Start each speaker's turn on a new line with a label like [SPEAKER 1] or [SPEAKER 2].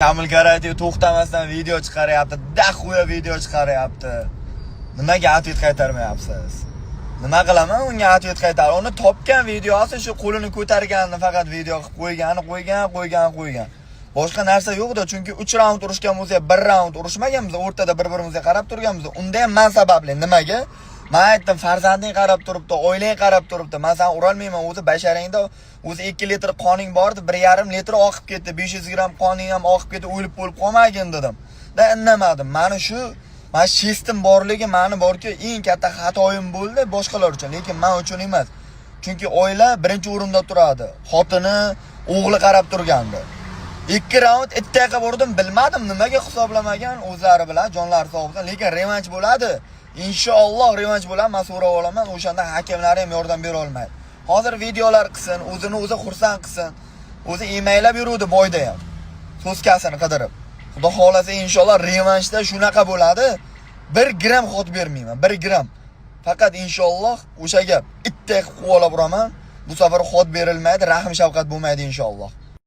[SPEAKER 1] Kamil Garayev to'xtamasdan video chiqaryapti, daxuya video chiqaryapti. Nimaga atvet qaytarmayapsiz? Nima qilaman unga atvet qaytar? Uni topgan videosi shu qo'lini ko'targanini faqat video qilib qo'ygan. Boshqa narsa yo'q-da, chunki 3 raund urushgan bo'lsa, 1 raund urushmaganmiz, o'rtada bir-birimizga qarab turganmiz. Unda ham men sababli. Nimaga? Men aytdim, farzanding qarab turibdi, oilang qarab turibdi. Men sen urolmayman, o'zi basharingda o'zi 2 litr qoning bor edi, 1,5 litr oqib ketdi. 500 gram qoning ham oqib ketdi, o'lib bo'lib qolmagin dedim. Da indamadim. Meni shestim borligi meni borki, eng katta xatoyim bo'ldi boshqalar uchun, lekin men uchun emas. Chunki oila birinchi o'rinda turadi. Xotini, o'g'li qarab turgandi. 2 raund ittaqa bordim, bilmadim nimaga hisoblamagan, o'zlari bilan jonlari sog' bo'lsin, lekin revanch bo'ladi. Inshaalloh revanch bo'ladi, men so'rab olaman, o'shanda hakamlar ham yordam bera olmaydi. Hozir videolar qilsin, o'zini o'zi xursand qilsin. O'zi emaylab yuruvdi boyda ham. So'skasini qidirib. Xudo xolasa inshaalloh revanchda shunaqa bo'ladi. 1 gram xot bermayman, 1 gram. Faqat inshaalloh o'sha gap ittaq qilib olib uraman. Bu safar xot berilmaydi, rahm shafqat bo'lmaydi inshaalloh.